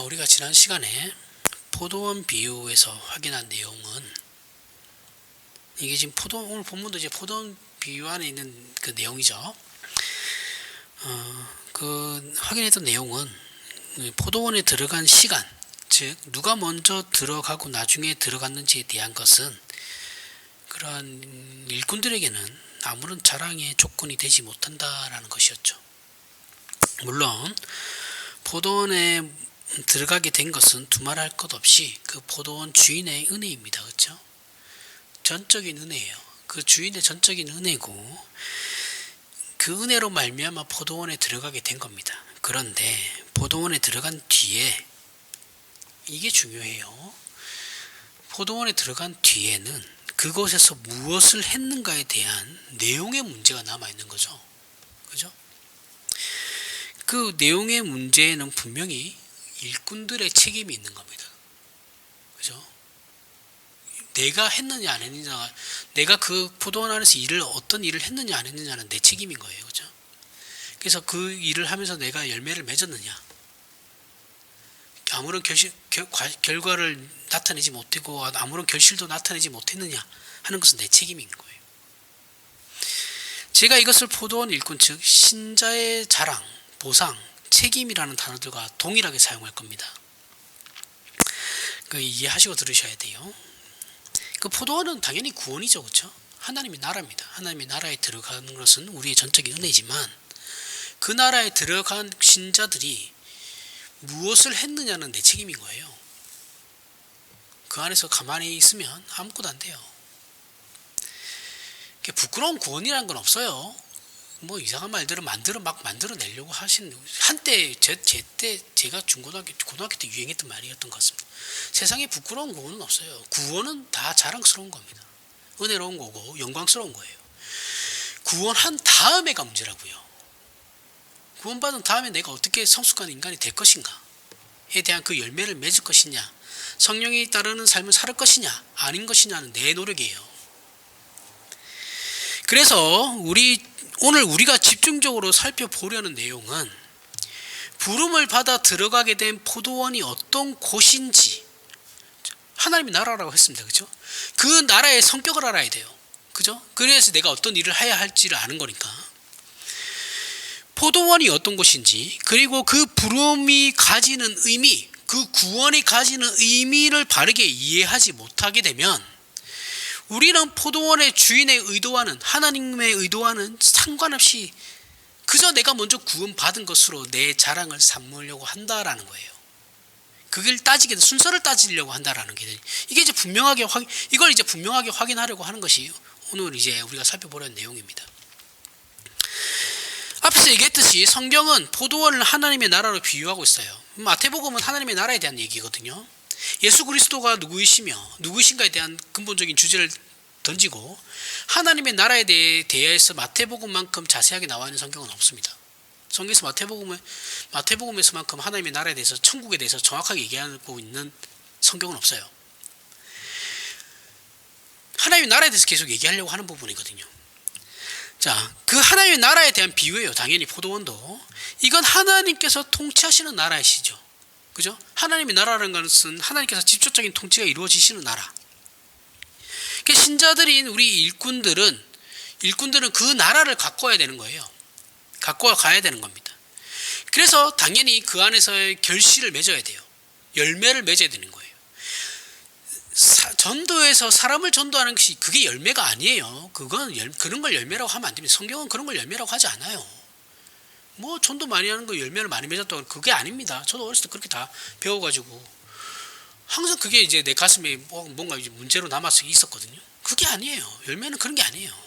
우리가 지난 시간에 포도원 비유에서 확인한 내용은 이게 지금 오늘 본문도 이제 포도원 비유 안에 있는 그 내용이죠. 그 확인했던 내용은 포도원에 들어간 시간, 즉 누가 먼저 들어가고 나중에 들어갔는지에 대한 것은 그러한 일꾼들에게는 아무런 자랑의 조건이 되지 못한다라는 것이었죠. 물론 포도원에 들어가게 된 것은 두말할 것 없이 그 포도원 주인의 은혜입니다. 그렇죠? 전적인 은혜예요. 그 주인의 전적인 은혜고 그 은혜로 말미암아 포도원에 들어가게 된 겁니다. 그런데 포도원에 들어간 뒤에 이게 중요해요. 포도원에 들어간 뒤에는 그곳에서 무엇을 했는가에 대한 내용의 문제가 남아있는 거죠. 그죠? 그 내용의 문제에는 분명히 일꾼들의 책임이 있는 겁니다. 그죠? 내가 했느냐 안 했느냐, 내가 그 포도원 안에서 어떤 일을 했느냐 안 했느냐는 내 책임인 거예요. 그죠? 그래서 그 일을 하면서 내가 열매를 맺었느냐, 아무런 결과를 나타내지 못하고 아무런 결실도 나타내지 못했느냐 하는 것은 내 책임인 거예요. 제가 이것을 포도원 일꾼, 즉 신자의 자랑, 보상, 책임이라는 단어들과 동일하게 사용할 겁니다. 이해하시고 들으셔야 돼요. 그 포도원은 당연히 구원이죠. 그렇죠? 하나님의 나라입니다. 하나님의 나라에 들어가는 것은 우리의 전적인 은혜지만 그 나라에 들어간 신자들이 무엇을 했느냐는 내 책임인 거예요. 그 안에서 가만히 있으면 아무것도 안 돼요. 부끄러운 구원이라는 건 없어요. 뭐 이상한 말들을 막 만들어내려고 하시는, 한때 제가 고등학교 때 유행했던 말이었던 것 같습니다. 세상에 부끄러운 구원은 없어요. 구원은 다 자랑스러운 겁니다. 은혜로운 거고 영광스러운 거예요. 구원한 다음에가 문제라고요. 구원받은 다음에 내가 어떻게 성숙한 인간이 될 것인가에 대한 그 열매를 맺을 것이냐, 성령이 따르는 삶을 살 것이냐 아닌 것이냐는 내 노력이에요. 그래서 오늘 우리가 집중적으로 살펴보려는 내용은 부름을 받아 들어가게 된 포도원이 어떤 곳인지, 하나님의 나라라고 했습니다. 그죠? 그 나라의 성격을 알아야 돼요. 그죠? 그래서 내가 어떤 일을 해야 할지를 아는 거니까. 포도원이 어떤 곳인지, 그리고 그 부름이 가지는 의미, 그 구원이 가지는 의미를 바르게 이해하지 못하게 되면 우리는 포도원의 주인의 의도와는, 하나님의 의도와는 상관없이 그저 내가 먼저 구원받은 것으로 내 자랑을 삼으려고 한다라는 거예요. 그걸 순서를 따지려고 한다라는 게, 이게 이제 이걸 이제 분명하게 확인하려고 하는 것이 오늘 이제 우리가 살펴보려는 내용입니다. 앞에서 얘기했듯이 성경은 포도원을 하나님의 나라로 비유하고 있어요. 마태복음은 하나님의 나라에 대한 얘기거든요. 예수 그리스도가 누구이신가에 대한 근본적인 주제를 던지고 하나님의 나라에 대해서 마태복음만큼 자세하게 나와 있는 성경은 없습니다. 성경에서 마태복음에서만큼 하나님의 나라에 대해서, 천국에 대해서 정확하게 얘기하고 있는 성경은 없어요. 하나님의 나라에 대해서 계속 얘기하려고 하는 부분이거든요. 자, 그 하나님의 나라에 대한 비유예요. 당연히 포도원도. 이건 하나님께서 통치하시는 나라이시죠. 그죠? 하나님의 나라라는 것은 하나님께서 직접적인 통치가 이루어지시는 나라. 그러니까 신자들인 우리 일꾼들은 그 나라를 가꿔야 되는 거예요. 갖고 가야 되는 겁니다. 그래서 당연히 그 안에서의 결실을 맺어야 돼요. 열매를 맺어야 되는 거예요. 전도에서 사람을 전도하는 것이 그게 열매가 아니에요. 그런 걸 열매라고 하면 안 됩니다. 성경은 그런 걸 열매라고 하지 않아요. 뭐 전도 많이 하는 거 열매를 많이 맺었다고, 그게 아닙니다. 저도 어렸을 때 그렇게 다 배워가지고 항상 그게 이제 내 가슴에 뭔가 이제 문제로 남아서 있었거든요. 그게 아니에요. 열매는 그런 게 아니에요.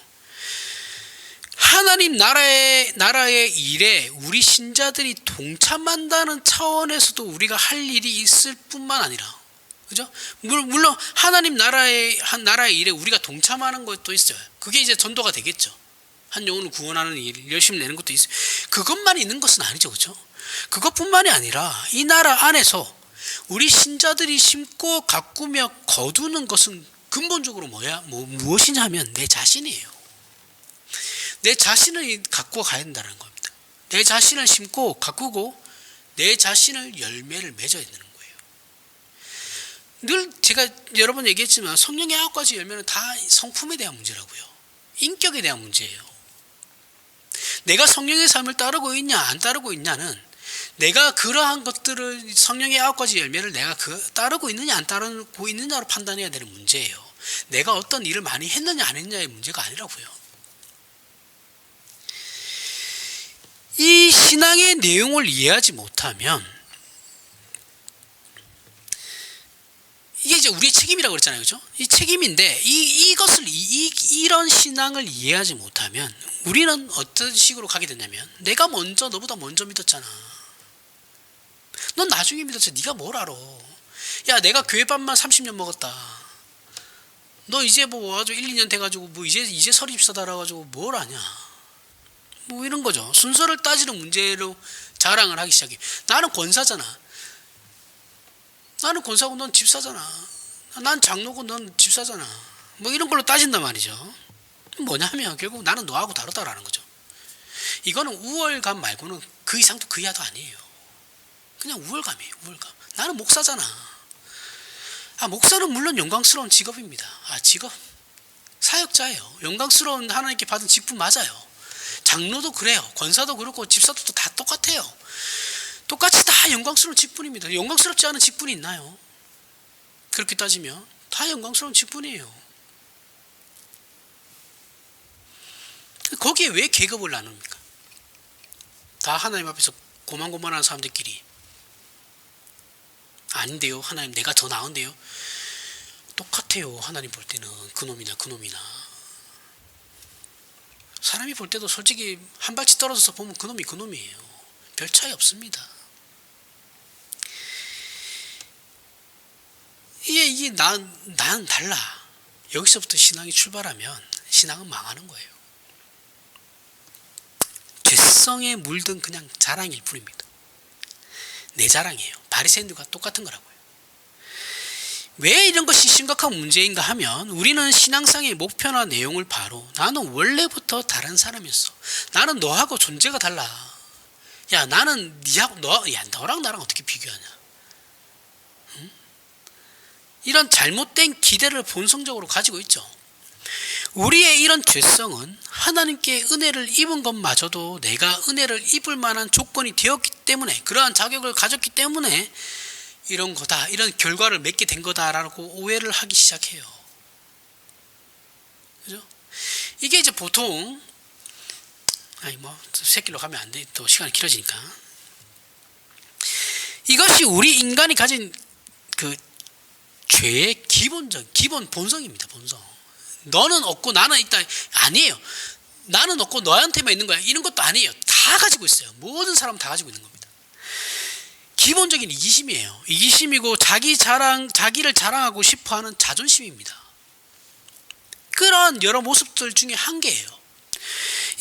하나님 나라의 일에 우리 신자들이 동참한다는 차원에서도 우리가 할 일이 있을 뿐만 아니라, 그죠? 물론 하나님 나라의 일에 우리가 동참하는 것도 있어요. 그게 이제 전도가 되겠죠. 한 영혼을 구원하는 일, 열심히 내는 것도 있어요. 그것만 있는 것은 아니죠. 그죠? 그것뿐만이 아니라 이 나라 안에서 우리 신자들이 심고 가꾸며 거두는 것은 근본적으로 무엇이냐 하면 내 자신이에요. 내 자신을 갖고 가야 된다는 겁니다. 내 자신을 심고 가꾸고 내 자신을 열매를 맺어야 되는 거예요. 늘 제가 여러 번 얘기했지만 성령의 9가지 열매는 다 성품에 대한 문제라고요. 인격에 대한 문제예요. 내가 성령의 삶을 따르고 있냐 안 따르고 있냐는 내가 그러한 것들을 성령의 9가지 열매를 내가 따르고 있느냐 안 따르고 있느냐로 판단해야 되는 문제예요. 내가 어떤 일을 많이 했느냐 안 했느냐의 문제가 아니라고요. 이 신앙의 내용을 이해하지 못하면 이게 이제 우리의 책임이라고 그랬잖아요. 그죠? 이 책임인데 이런 신앙을 이해하지 못하면 우리는 어떤 식으로 가게 되냐면 내가 너보다 먼저 믿었잖아. 넌 나중에 믿었지. 네가 뭘 알아. 야, 내가 교회밥만 30년 먹었다. 너 이제 뭐 와가지고 1, 2년 돼가지고 뭐 이제 설립사다 라가지고 뭘 아냐. 뭐 이런 거죠. 순서를 따지는 문제로 자랑을 하기 시작해. 나는 권사잖아. 나는 권사고 넌 집사잖아. 난 장로고 넌 집사잖아. 뭐 이런 걸로 따진단 말이죠. 뭐냐면 결국 나는 너하고 다르다라는 거죠. 이거는 우월감 말고는 그 이상도 그 이하도 아니에요. 그냥 우월감이에요. 우월감. 나는 목사잖아. 목사는 물론 영광스러운 직업입니다. 직업? 사역자예요. 영광스러운 하나님께 받은 직분 맞아요. 장로도 그래요. 권사도 그렇고 집사도 다 똑같아요. 똑같이 다 영광스러운 직분입니다. 영광스럽지 않은 직분이 있나요? 그렇게 따지면 다 영광스러운 직분이에요. 거기에 왜 계급을 나눕니까? 다 하나님 앞에서 고만고만한 사람들끼리 아닌데요. 하나님 내가 더 나은데요. 똑같아요. 하나님 볼 때는 그놈이나 사람이 볼 때도 솔직히 한 발치 떨어져서 보면 그놈이 그놈이에요. 별 차이 없습니다. 이게 나는 달라. 여기서부터 신앙이 출발하면 신앙은 망하는 거예요. 죄성에 물든 그냥 자랑일 뿐입니다. 내 자랑이에요. 바리새인들과 똑같은 거라고요. 왜 이런 것이 심각한 문제인가 하면 우리는 신앙상의 목표나 내용을 바로 나는 원래부터 다른 사람이었어. 나는 너하고 존재가 달라. 야, 나는 너랑 나랑 어떻게 비교하냐. 응? 이런 잘못된 기대를 본성적으로 가지고 있죠. 우리의 이런 죄성은 하나님께 은혜를 입은 것마저도 내가 은혜를 입을 만한 조건이 되었기 때문에 그러한 자격을 가졌기 때문에 이런 거다, 이런 결과를 맺게 된 거다라고 오해를 하기 시작해요. 그죠? 이게 이제 보통 새끼로 가면 안 돼. 또 시간이 길어지니까. 이것이 우리 인간이 가진 그 죄의 기본 본성입니다. 본성. 너는 없고 나는 있다. 아니에요. 나는 없고 너한테만 있는 거야. 이런 것도 아니에요. 다 가지고 있어요. 모든 사람은 다 가지고 있는 겁니다. 기본적인 이기심이에요. 이기심이고 자기를 자랑하고 싶어하는 자존심입니다. 그런 여러 모습들 중에 한 개예요.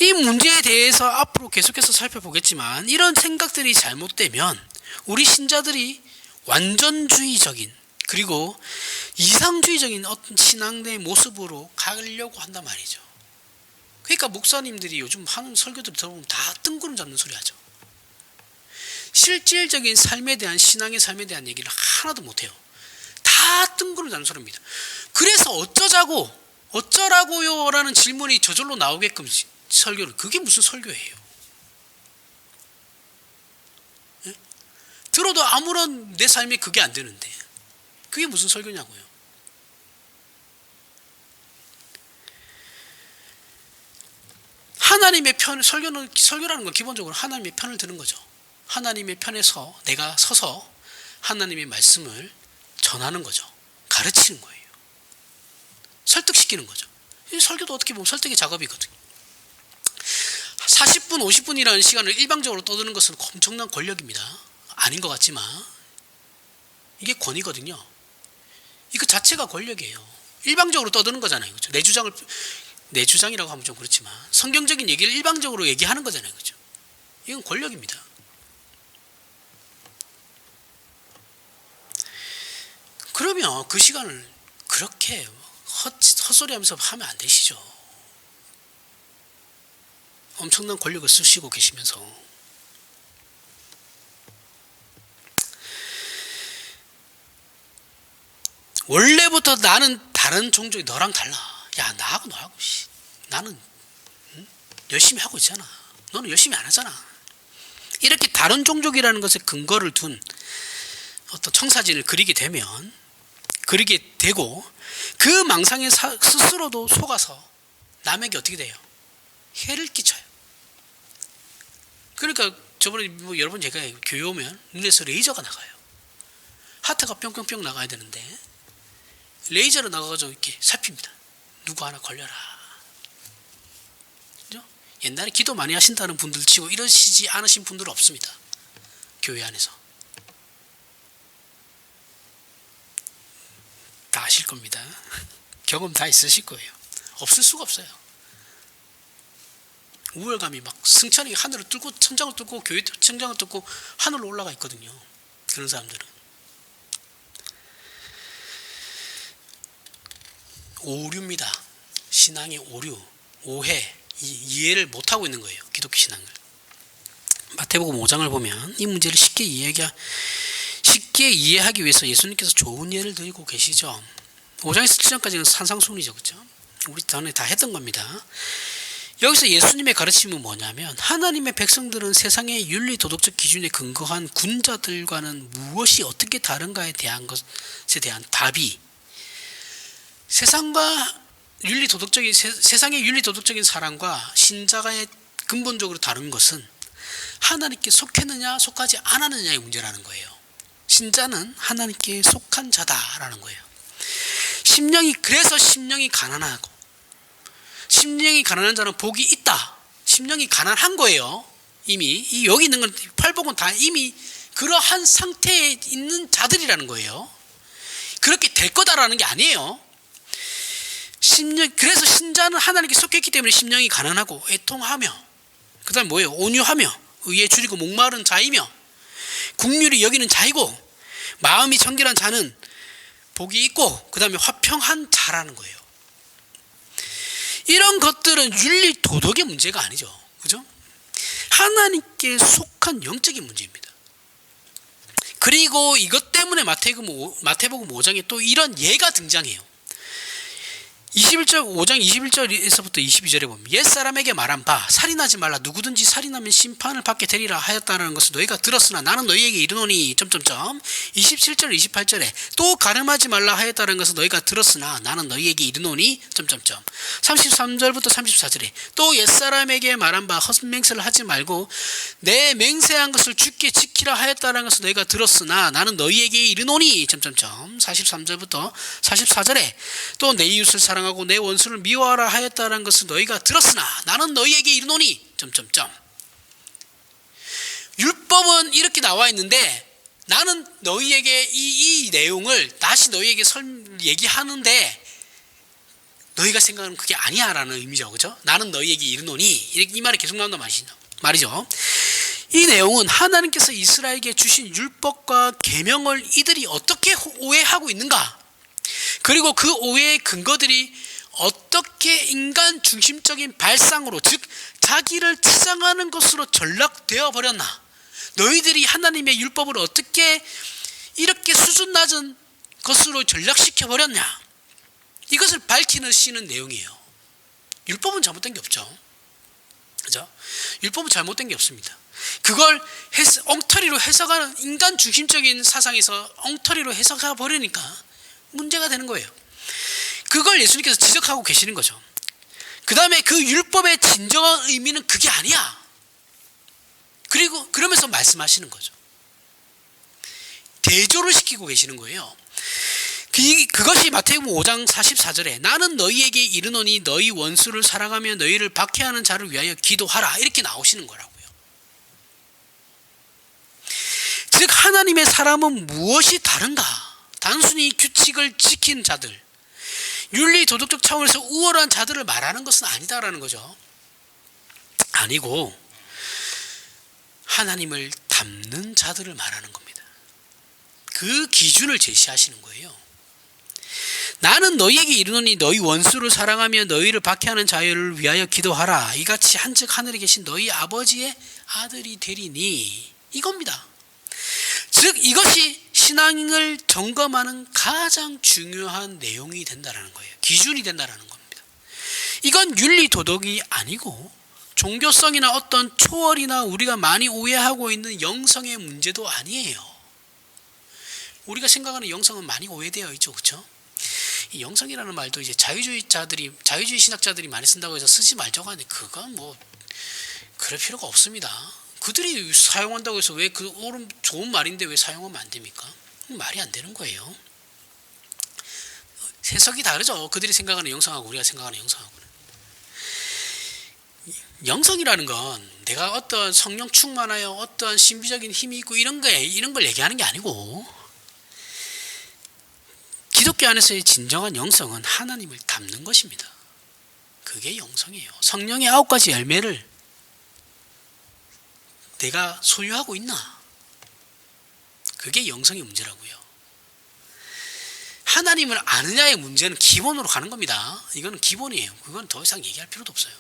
이 문제에 대해서 앞으로 계속해서 살펴보겠지만 이런 생각들이 잘못되면 우리 신자들이 완전주의적인 그리고 이상주의적인 어떤 신앙의 모습으로 가려고 한단 말이죠. 그러니까 목사님들이 요즘 하는 설교들 들어보면 다 뜬구름 잡는 소리 하죠. 실질적인 삶에 대한 신앙의 삶에 대한 얘기를 하나도 못해요. 다 뜬구름 잡는 소리입니다. 그래서 어쩌라고요 라는 질문이 저절로 나오게끔 설교를, 그게 무슨 설교예요? 예? 들어도 아무런 내 삶에 그게 안 되는데 그게 무슨 설교냐고요. 하나님의 설교라는 건 기본적으로 하나님의 편을 드는 거죠. 하나님의 편에서 내가 서서 하나님의 말씀을 전하는 거죠. 가르치는 거예요. 설득시키는 거죠. 이 설교도 어떻게 보면 설득의 작업이거든요. 40분, 50분이라는 시간을 일방적으로 떠드는 것은 엄청난 권력입니다. 아닌 것 같지만 이게 권위거든요. 이거 자체가 권력이에요. 일방적으로 떠드는 거잖아요. 그렇죠? 내 주장이라고 하면 좀 그렇지만 성경적인 얘기를 일방적으로 얘기하는 거잖아요. 그렇죠? 이건 권력입니다. 그러면 그 시간을 그렇게 헛소리하면서 하면 안 되시죠. 엄청난 권력을 쓰시고 계시면서 원래부터 나는 다른 종족이 너랑 달라. 야, 나하고 너하고 나는 열심히 하고 있잖아. 너는 열심히 안 하잖아. 이렇게 다른 종족이라는 것에 근거를 둔 어떤 청사진을 그리게 되고 그 망상에 스스로도 속아서 남에게 어떻게 돼요? 해를 끼쳐요. 그러니까 저번에 여러분 제가 교회 오면 눈에서 레이저가 나가요. 하트가 뿅뿅뿅 나가야 되는데 레이저로 나가가지고 이렇게 살핍니다. 누구 하나 걸려라. 그죠? 옛날에 기도 많이 하신다는 분들 치고 이러시지 않으신 분들은 없습니다. 교회 안에서. 다 아실 겁니다. 경험 다 있으실 거예요. 없을 수가 없어요. 우월감이 막 승천이 하늘을 뚫고 천장을 뚫고 교회 천장을 뚫고 하늘로 올라가 있거든요. 그런 사람들은. 오류입니다. 신앙의 오류, 오해, 이해를 못하고 있는 거예요. 기독교 신앙을. 마태복음 5장을 보면 이 문제를 쉽게 이해하기 위해서 예수님께서 좋은 예를 들고 계시죠. 5장에서 7장까지는 산상수훈이죠. 그렇죠? 우리 전에 다 했던 겁니다. 여기서 예수님의 가르침은 뭐냐면 하나님의 백성들은 세상의 윤리 도덕적 기준에 근거한 군자들과는 무엇이 어떻게 다른가에 대한 것에 대한 답이 세상의 윤리 도덕적인 사람과 신자가의 근본적으로 다른 것은 하나님께 속했느냐 속하지 않았느냐의 문제라는 거예요. 신자는 하나님께 속한 자다라는 거예요. 그래서 심령이 가난하고 심령이 가난한 자는 복이 있다. 심령이 가난한 거예요. 이미 여기 있는 건 팔복은 다 이미 그러한 상태에 있는 자들이라는 거예요. 그렇게 될 거다라는 게 아니에요. 그래서 신자는 하나님께 속했기 때문에 심령이 가난하고 애통하며 그 다음에 뭐예요? 온유하며 의에 줄이고 목마른 자이며 국률이 여기는 자이고 마음이 정결한 자는 복이 있고 그 다음에 화평한 자라는 거예요. 이런 것들은 윤리 도덕의 문제가 아니죠. 그죠? 하나님께 속한 영적인 문제입니다. 그리고 이것 때문에 마태복음 5장에 또 이런 예가 등장해요. 5장 21절에서부터 22절에 보면 옛사람에게 말한 바 살인하지 말라 누구든지 살인하면 심판을 받게 되리라 하였다는 것을 너희가 들었으나 나는 너희에게 이르노니 27절 28절에 또 가늠하지 말라 하였다는 것을 너희가 들었으나 나는 너희에게 이르노니 33절부터 34절에 또 옛사람에게 말한 바 헛맹세를 하지 말고 내 맹세한 것을 주께 지키라 하였다는 것을 너희가 들었으나 나는 너희에게 이르노니 43절부터 44절에 또 내 이웃을 사랑하고 내 원수를 미워하라 하였다는 것을 너희가 들었으나 나는 너희에게 이르노니 율법은 이렇게 나와 있는데 나는 너희에게 이 내용을 다시 너희에게 얘기하는데 너희가 생각하는 그게 아니야 라는 의미죠. 그죠? 나는 너희에게 이르노니 이 말이 계속 나온단 말이죠. 이 내용은 하나님께서 이스라엘에게 주신 율법과 계명을 이들이 어떻게 오해하고 있는가, 그리고 그 오해의 근거들이 어떻게 인간 중심적인 발상으로, 즉 자기를 치장하는 것으로 전락되어 버렸나, 너희들이 하나님의 율법을 어떻게 이렇게 수준 낮은 것으로 전락시켜 버렸냐, 이것을 밝히시는 내용이에요. 율법은 잘못된 게 없죠. 그죠? 율법은 잘못된 게 없습니다. 그걸 엉터리로 해석하는, 인간 중심적인 사상에서 엉터리로 해석해 버리니까 문제가 되는 거예요. 그걸 예수님께서 지적하고 계시는 거죠. 그 다음에 그 율법의 진정한 의미는 그게 아니야. 그리고 그러면서 말씀하시는 거죠. 대조를 시키고 계시는 거예요. 그것이 마태복음 5장 44절에 나는 너희에게 이르노니 너희 원수를 사랑하며 너희를 박해하는 자를 위하여 기도하라, 이렇게 나오시는 거라고요. 즉 하나님의 사람은 무엇이 다른가? 단순히 규칙을 지킨 자들, 윤리 도덕적 차원에서 우월한 자들을 말하는 것은 아니다라는 거죠. 아니고 하나님을 닮는 자들을 말하는 겁니다. 그 기준을 제시하시는 거예요. 나는 너희에게 이르노니 너희 원수를 사랑하며 너희를 박해하는 자를 위하여 기도하라. 이같이 한즉 하늘에 계신 너희 아버지의 아들이 되리니, 이겁니다. 즉 이것이 신앙을 점검하는 가장 중요한 내용이 된다는 거예요. 기준이 된다는 겁니다. 이건 윤리 도덕이 아니고 종교성이나 어떤 초월이나 우리가 많이 오해하고 있는 영성의 문제도 아니에요. 우리가 생각하는 영성은 많이 오해되어 있죠, 그렇죠? 이 영성이라는 말도 이제 자유주의 신학자들이 많이 쓴다고 해서 쓰지 말자고 하는데 그건 뭐 그럴 필요가 없습니다. 그들이 사용한다고 해서 왜 그 좋은 말인데 왜 사용하면 안 됩니까? 말이 안 되는 거예요. 해석이 다르죠. 그들이 생각하는 영성하고 우리가 생각하는 영성하고는. 영성이라는 건 내가 어떤 성령 충만하여 어떤 신비적인 힘이 있고 이런 걸 얘기하는 게 아니고, 기독교 안에서의 진정한 영성은 하나님을 닮는 것입니다. 그게 영성이에요. 성령의 9가지 열매를 내가 소유하고 있나? 그게 영성의 문제라고요. 하나님을 아느냐의 문제는 기본으로 가는 겁니다. 이거는 기본이에요. 그건 더 이상 얘기할 필요도 없어요.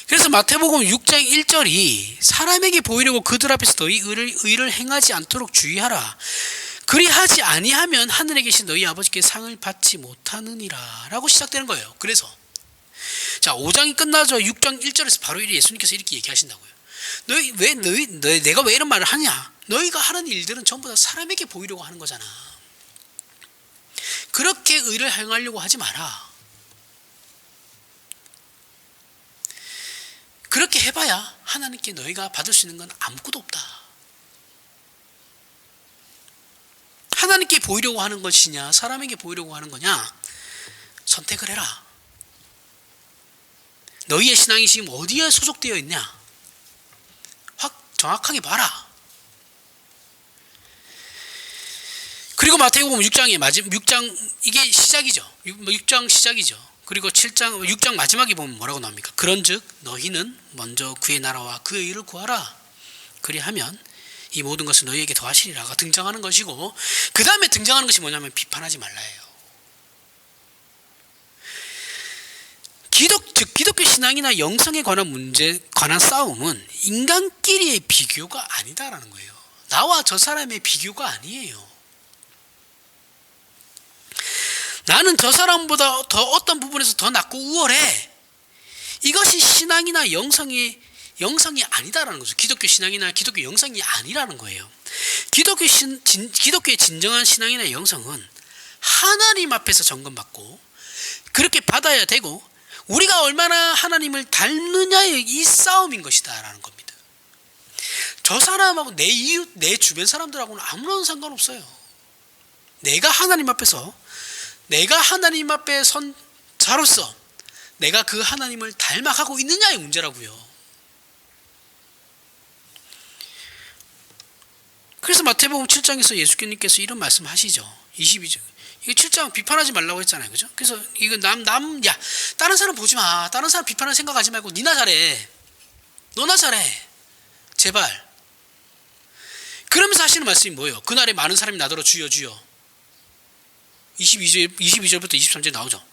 그래서 마태복음 6장 1절이 사람에게 보이려고 그들 앞에서 너희 의를 행하지 않도록 주의하라. 그리하지 아니하면 하늘에 계신 너희 아버지께 상을 받지 못하느니라 라고 시작되는 거예요. 그래서 자, 5장이 끝나죠. 6장 1절에서 바로 예수님께서 이렇게 얘기하신다고요. 내가 왜 이런 말을 하냐? 너희가 하는 일들은 전부 다 사람에게 보이려고 하는 거잖아. 그렇게 의를 행하려고 하지 마라. 그렇게 해봐야 하나님께 너희가 받을 수 있는 건 아무것도 없다. 하나님께 보이려고 하는 것이냐, 사람에게 보이려고 하는 거냐, 선택을 해라. 너희의 신앙이 지금 어디에 소속되어 있냐, 정확하게 봐라. 그리고 마태복음 6장 이게 시작이죠. 6장 시작이죠. 그리고 6장 마지막에 보면 뭐라고 나옵니까? 그런즉 너희는 먼저 그의 나라와 그의 의를 구하라. 그리하면 이 모든 것을 너희에게 더하시리라가 등장하는 것이고, 그 다음에 등장하는 것이 뭐냐면 비판하지 말라예요. 기독교 신앙이나 영성에 관한 싸움은 인간끼리의 비교가 아니다라는 거예요. 나와 저 사람의 비교가 아니에요. 나는 저 사람보다 더 어떤 부분에서 더 낫고 우월해. 이것이 신앙이나 영성이 아니다라는 거죠. 기독교 신앙이나 기독교 영성이 아니라는 거예요. 기독교의 진정한 신앙이나 영성은 하나님 앞에서 점검받고 그렇게 받아야 되고, 우리가 얼마나 하나님을 닮느냐의 이 싸움인 것이다 라는 겁니다. 저 사람하고 내 이웃, 내 주변 사람들하고는 아무런 상관없어요. 내가 하나님 앞에 선 자로서 내가 그 하나님을 닮아가고 있느냐의 문제라고요. 그래서 마태복음 7장에서 예수님께서 이런 말씀 하시죠. 22절. 이거 7장 비판하지 말라고 했잖아요. 그죠? 그래서 이거 다른 사람 보지 마. 다른 사람 비판할 생각하지 말고 니나 잘해. 너나 잘해. 제발. 그러면서 하시는 말씀이 뭐예요? 그날에 많은 사람이 나더러 주여 주여. 22절부터 23절 나오죠.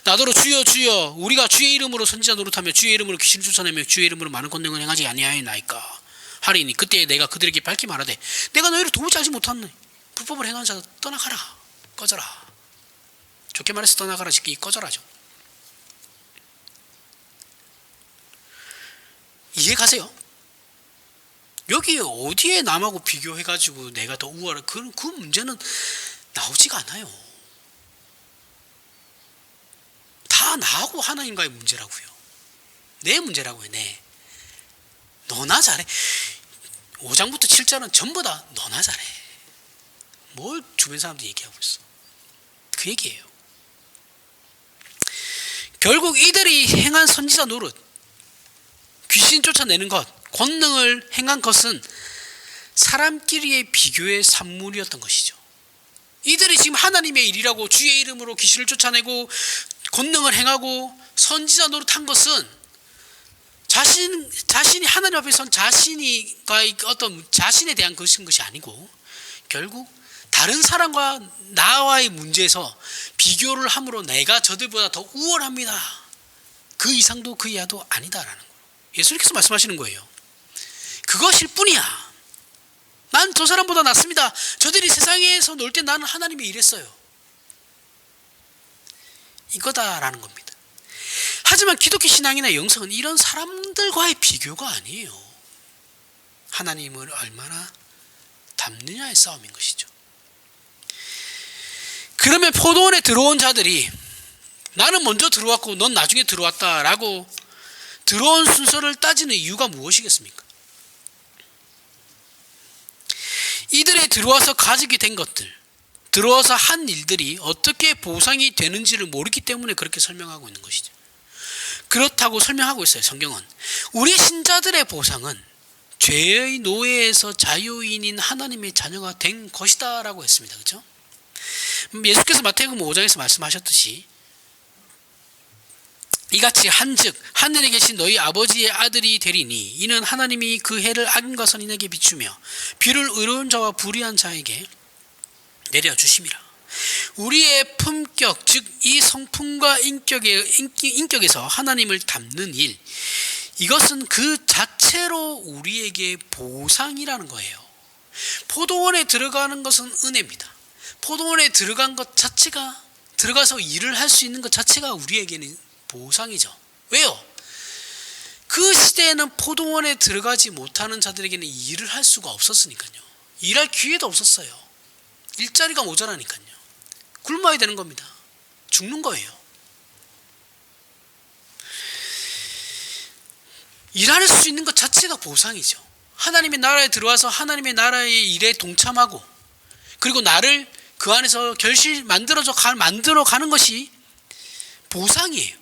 나더러 주여 주여 우리가 주의 이름으로 선지자 노릇하며 주의 이름으로 귀신을 쫓아내며 주의 이름으로 많은 권능을 행하지 아니하였나이까 하리니 그때 내가 그들에게 밝히 말하되 내가 너희를 도무지 알지 못하노니 불법을 행하는 자도 떠나가라. 꺼져라. 좋게 말해서 떠나가라. 쉽게 꺼져라죠. 이해 가세요? 여기 어디에 남하고 비교해가지고 내가 더 우월한 그 문제는 나오지가 않아요. 다 나하고 하나님과의 문제라고요. 내 문제라고요. 너나 잘해. 5장부터 7장은 전부 다 너나 잘해. 뭘 주변 사람들이 얘기하고 있어. 그 얘기예요. 결국 이들이 행한 선지자 노릇, 귀신 쫓아내는 것, 권능을 행한 것은 사람끼리의 비교의 산물이었던 것이죠. 이들이 지금 하나님의 일이라고 주의 이름으로 귀신을 쫓아내고 권능을 행하고 선지자 노릇한 것은 자신이 하나님 앞에 선 어떤 자신에 대한 것이 아니고 결국 다른 사람과 나와의 문제에서 비교를 함으로 내가 저들보다 더 우월합니다. 그 이상도 그 이하도 아니다라는 거예요. 예수님께서 말씀하시는 거예요. 그것일 뿐이야. 난 저 사람보다 낫습니다. 저들이 세상에서 놀 때 나는 하나님이 이랬어요. 이거다라는 겁니다. 하지만 기독교 신앙이나 영성은 이런 사람들과의 비교가 아니에요. 하나님을 얼마나 닮느냐의 싸움인 것이죠. 그러면 포도원에 들어온 자들이 나는 먼저 들어왔고 넌 나중에 들어왔다라고 들어온 순서를 따지는 이유가 무엇이겠습니까? 이들이 들어와서 가지게 된 것들, 들어와서 한 일들이 어떻게 보상이 되는지를 모르기 때문에 그렇게 설명하고 있는 것이죠. 그렇다고 설명하고 있어요. 성경은 우리 신자들의 보상은 죄의 노예에서 자유인인 하나님의 자녀가 된 것이다 라고 했습니다. 그렇죠? 예수께서 마태복음 5장에서 말씀하셨듯이 이같이 한즉 하늘에 계신 너희 아버지의 아들이 되리니 이는 하나님이 그 해를 악인과 선인에게 비추며 비를 의로운 자와 불의한 자에게 내려주심이라. 우리의 품격, 즉 이 성품과 인격에서 하나님을 닮는 일, 이것은 그 자체로 우리에게 보상이라는 거예요. 포도원에 들어가는 것은 은혜입니다. 포도원에 들어간 것 자체가, 들어가서 일을 할 수 있는 것 자체가 우리에게는 보상이죠. 왜요? 그 시대에는 포도원에 들어가지 못하는 자들에게는 일을 할 수가 없었으니까요. 일할 기회도 없었어요. 일자리가 모자라니까요. 굶어야 되는 겁니다. 죽는 거예요. 일할 수 있는 것 자체가 보상이죠. 하나님의 나라에 들어와서 하나님의 나라의 일에 동참하고 그리고 나를 그 안에서 만들어 가는 것이 보상이에요.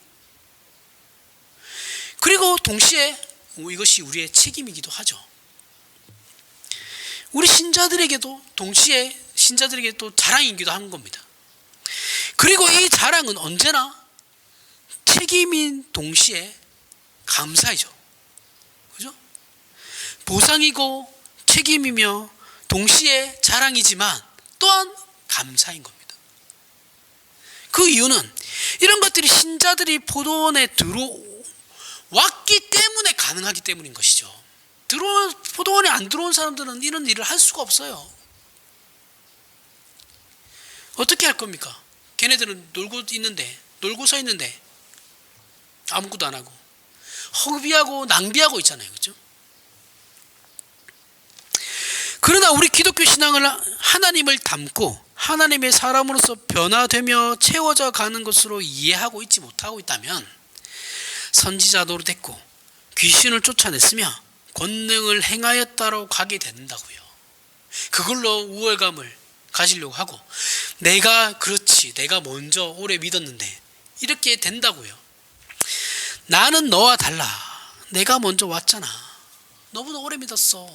그리고 동시에 이것이 우리의 책임이기도 하죠. 우리 신자들에게도 동시에 신자들에게 또 자랑이기도 하는 겁니다. 그리고 이 자랑은 언제나 책임인 동시에 감사이죠. 그죠? 보상이고 책임이며 동시에 자랑이지만 또한 감사인 겁니다. 그 이유는 이런 것들이 신자들이 포도원에 들어왔기 때문에 가능하기 때문인 것이죠. 포도원에 안 들어온 사람들은 이런 일을 할 수가 없어요. 어떻게 할 겁니까? 걔네들은 놀고서 있는데 아무것도 안 하고 허비하고 낭비하고 있잖아요. 그렇죠? 그러나 우리 기독교 신앙을 하나님을 닮고 하나님의 사람으로서 변화되며 채워져 가는 것으로 이해하고 있지 못하고 있다면 선지자 노릇했고 귀신을 쫓아냈으며 권능을 행하였다로 가게 된다고요. 그걸로 우월감을 가지려고 하고 내가 먼저 오래 믿었는데 이렇게 된다고요. 나는 너와 달라. 내가 먼저 왔잖아. 너보다 오래 믿었어.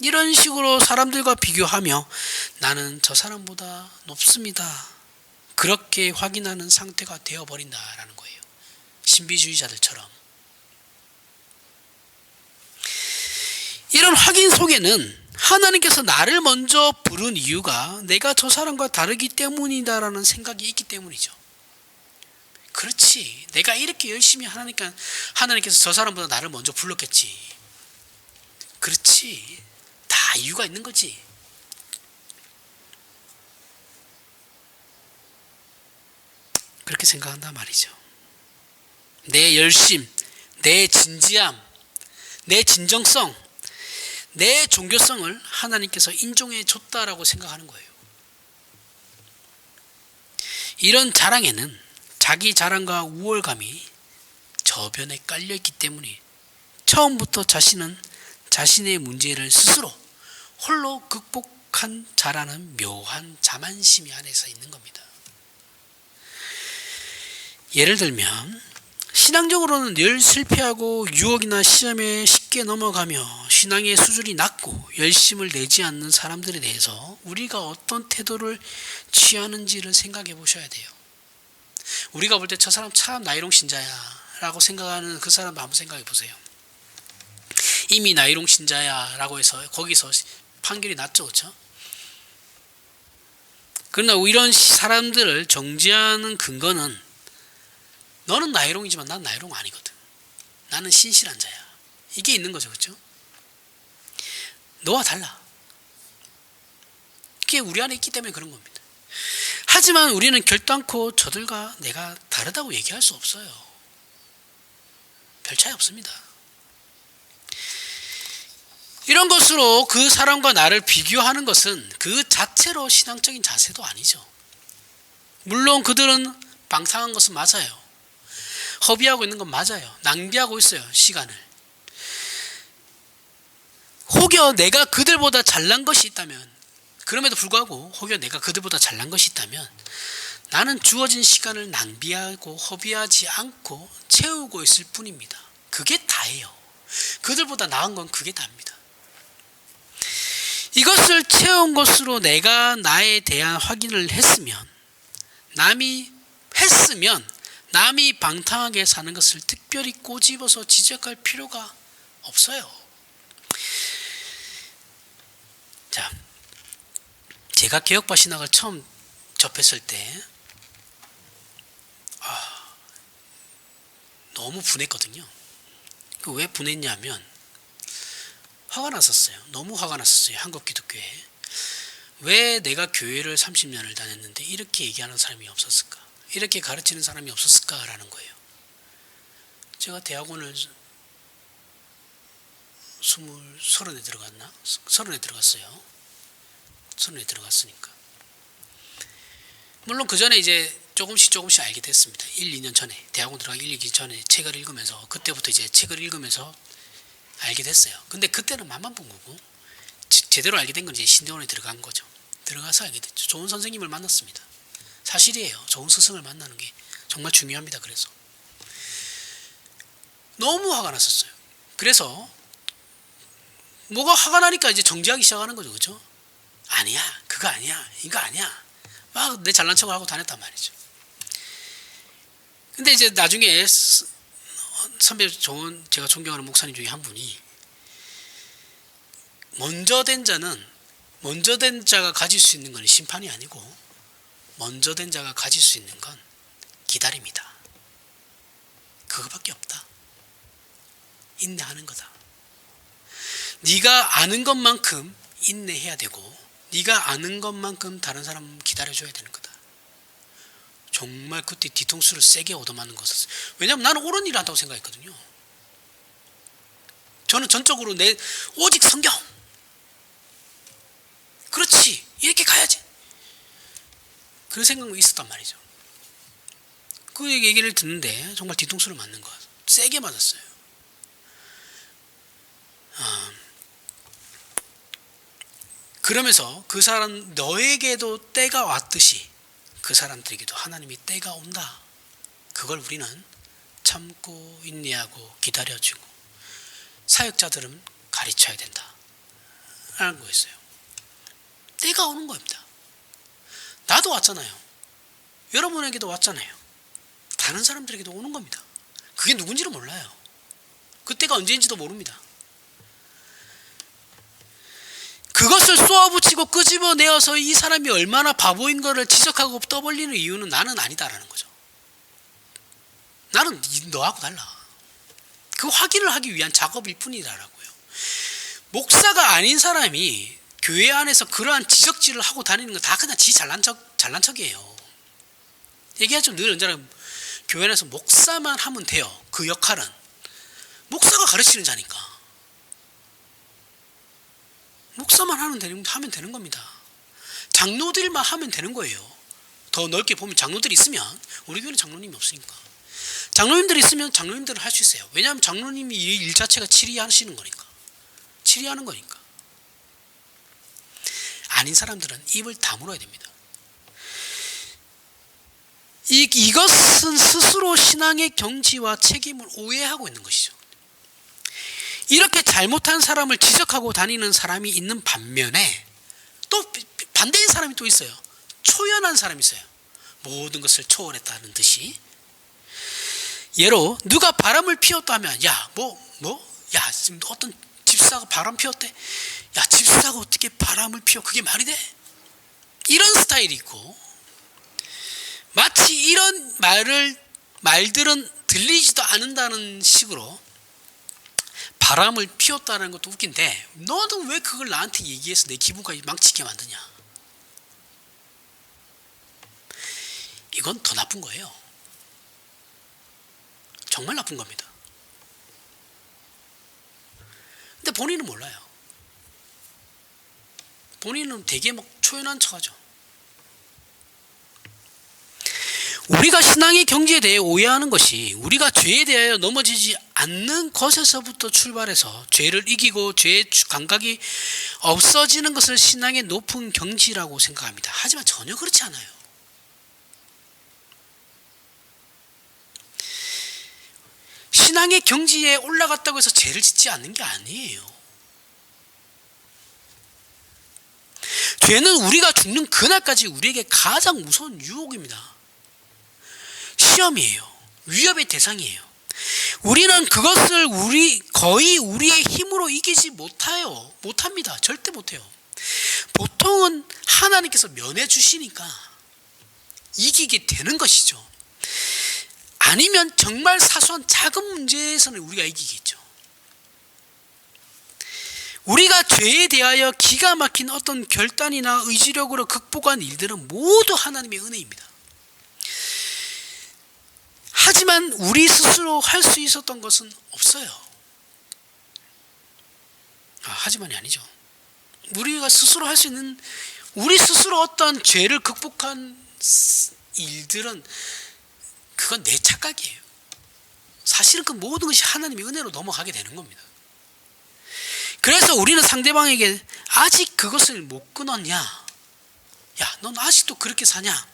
이런 식으로 사람들과 비교하며 나는 저 사람보다 높습니다. 그렇게 확인하는 상태가 되어버린다라는 거예요. 신비주의자들처럼. 이런 확인 속에는 하나님께서 나를 먼저 부른 이유가 내가 저 사람과 다르기 때문이다라는 생각이 있기 때문이죠. 그렇지. 내가 이렇게 열심히 하니까 하나님께서 저 사람보다 나를 먼저 불렀겠지. 그렇지. 다 이유가 있는 거지. 그렇게 생각한단 말이죠. 내 열심, 내 진지함, 내 진정성, 내 종교성을 하나님께서 인정해 줬다라고 생각하는 거예요. 이런 자랑에는 자기 자랑과 우월감이 저변에 깔려있기 때문에 처음부터 자신은 자신의 문제를 스스로 홀로 극복한 자라는 묘한 자만심이 안에서 있는 겁니다. 예를 들면 신앙적으로는 늘 실패하고 유혹이나 시험에 쉽게 넘어가며 신앙의 수준이 낮고 열심을 내지 않는 사람들에 대해서 우리가 어떤 태도를 취하는지를 생각해 보셔야 돼요. 우리가 볼 때 저 사람 참 나이롱 신자야 라고 생각하는 그 사람 한번 생각해 보세요. 이미 나이롱 신자야 라고 해서 거기서 판결이 났죠. 그렇죠? 그러나 이런 사람들을 정죄하는 근거는 너는 나이롱이지만 난 나이롱 아니거든. 나는 신실한 자야. 이게 있는 거죠. 그렇죠? 너와 달라. 그게 우리 안에 있기 때문에 그런 겁니다. 하지만 우리는 결단코 저들과 내가 다르다고 얘기할 수 없어요. 별 차이 없습니다. 이런 것으로 그 사람과 나를 비교하는 것은 그 자체로 신앙적인 자세도 아니죠. 물론 그들은 방탕한 것은 맞아요. 허비하고 있는 건 맞아요. 낭비하고 있어요, 시간을. 혹여 내가 그들보다 잘난 것이 있다면, 그럼에도 불구하고 혹여 내가 그들보다 잘난 것이 있다면 나는 주어진 시간을 낭비하고 허비하지 않고 채우고 있을 뿐입니다. 그게 다예요. 그들보다 나은 건 그게 다입니다. 이것을 채운 것으로 내가 나에 대한 확인을 했으면, 남이 방탕하게 사는 것을 특별히 꼬집어서 지적할 필요가 없어요. 자, 제가 개혁파 신학을 처음 접했을 때 너무 분했거든요. 왜 분했냐면 화가 났었어요. 너무 화가 났었어요. 한국 기독교에. 왜 내가 교회를 30년을 다녔는데 이렇게 얘기하는 사람이 없었을까? 이렇게 가르치는 사람이 없었을까라는 거예요. 제가 대학원을 30에 들어갔나? 30에 들어갔어요. 30에 들어갔으니까. 물론 그 전에 이제 조금씩 알게 됐습니다. 1, 2년 전에, 대학원 들어가기 1, 2년 전에 책을 읽으면서, 그때부터 이제 책을 읽으면서 알게 됐어요. 근데 그때는 맛만 본 거고, 제대로 알게 된 건 이제 신대원에 들어간 거죠. 들어가서 알게 됐죠. 좋은 선생님을 만났습니다. 사실이에요. 좋은 스승을 만나는 게 정말 중요합니다. 그래서 너무 화가 났었어요. 그래서 뭐가 화가 나니까 이제 정지하기 시작하는 거죠. 그렇죠? 아니야, 그거 아니야, 이거 아니야, 막 내 잘난 척을 하고 다녔단 말이죠. 근데 이제 나중에 선배 좋은, 제가 존경하는 목사님 중에 한 분이, 먼저 된 자가 가질 수 있는 건 심판이 아니고, 먼저 된 자가 가질 수 있는 건 기다림이다. 그거밖에 없다. 인내하는 거다. 네가 아는 것만큼 인내해야 되고, 네가 아는 것만큼 다른 사람 기다려줘야 되는 거다. 정말 그때 뒤통수를 세게 얻어맞는 것이었어요. 왜냐하면 나는 옳은 일을 한다고 생각했거든요. 저는 전적으로 오직 성경, 그렇지, 이렇게 가야지, 그런 생각이 있었단 말이죠. 그 얘기를 듣는데 정말 뒤통수를 맞는 것, 세게 맞았어요. 그러면서 그 사람, 너에게도 때가 왔듯이 그 사람들에게도 하나님이 때가 온다. 그걸 우리는 참고 인내하고 기다려주고, 사역자들은 가르쳐야 된다 라는 거였어요. 때가 오는 겁니다. 나도 왔잖아요. 여러분에게도 왔잖아요. 다른 사람들에게도 오는 겁니다. 그게 누군지를 몰라요. 그때가 언제인지도 모릅니다. 그것을 쏘아붙이고 끄집어내어서 이 사람이 얼마나 바보인 거를 지적하고 떠벌리는 이유는 나는 아니다라는 거죠. 나는 너하고 달라. 그 확인을 하기 위한 작업일 뿐이다라고요. 목사가 아닌 사람이 교회 안에서 그러한 지적질을 하고 다니는 거 다 그냥 지 잘난 척이에요. 얘기하죠. 늘 언제나 교회 안에서 목사만 하면 돼요. 그 역할은 목사가 가르치는 자니까. 목사만 하면 되는 겁니다. 장로들만 하면 되는 거예요. 더 넓게 보면 장로들이 있으면, 우리 교회는 장로님이 없으니까 장로님들이 있으면 장로님들은 할 수 있어요. 왜냐하면 장로님이 이 일 자체가 치리하시는 거니까, 치리하는 거니까. 아닌 사람들은 입을 다물어야 됩니다. 이것은 스스로 신앙의 경지와 책임을 오해하고 있는 것이죠. 이렇게 잘못한 사람을 지적하고 다니는 사람이 있는 반면에 또 반대의 사람이 또 있어요. 초연한 사람이 있어요. 모든 것을 초월했다는 듯이. 예로 누가 바람을 피웠다 하면, 야 지금 어떤 집사가 바람 피웠대. 야, 집사가 어떻게 바람을 피워? 그게 말이 돼? 이런 스타일이 있고, 마치 이런 말들은 들리지도 않는다는 식으로 바람을 피웠다는 것도 웃긴데 너는 왜 그걸 나한테 얘기해서 내 기분까지 망치게 만드냐. 이건 더 나쁜 거예요. 정말 나쁜 겁니다. 근데 본인은 몰라요. 본인은 되게 막 초연한 척하죠. 우리가 신앙의 경지에 대해 오해하는 것이 우리가 죄에 대하여 넘어지지 않는 것에서부터 출발해서 죄를 이기고 죄의 감각이 없어지는 것을 신앙의 높은 경지라고 생각합니다. 하지만 전혀 그렇지 않아요. 신앙의 경지에 올라갔다고 해서 죄를 짓지 않는 게 아니에요. 죄는 우리가 죽는 그날까지 우리에게 가장 무서운 유혹입니다. 시험이에요. 위협의 대상이에요. 우리는 그것을 거의 우리의 힘으로 이기지 못합니다. 절대 못해요. 보통은 하나님께서 면해 주시니까 이기게 되는 것이죠. 아니면 정말 사소한 작은 문제에서는 우리가 이기겠죠. 우리가 죄에 대하여 기가 막힌 어떤 결단이나 의지력으로 극복한 일들은 모두 하나님의 은혜입니다. 하지만 우리 스스로 할 수 있었던 것은 없어요. 하지만이 아니죠. 우리가 스스로 할 수 있는, 우리 스스로 어떤 죄를 극복한 일들은 그건 내 착각이에요. 사실은 그 모든 것이 하나님의 은혜로 넘어가게 되는 겁니다. 그래서 우리는 상대방에게 아직 그것을 못 끊었냐? 야, 넌 아직도 그렇게 사냐?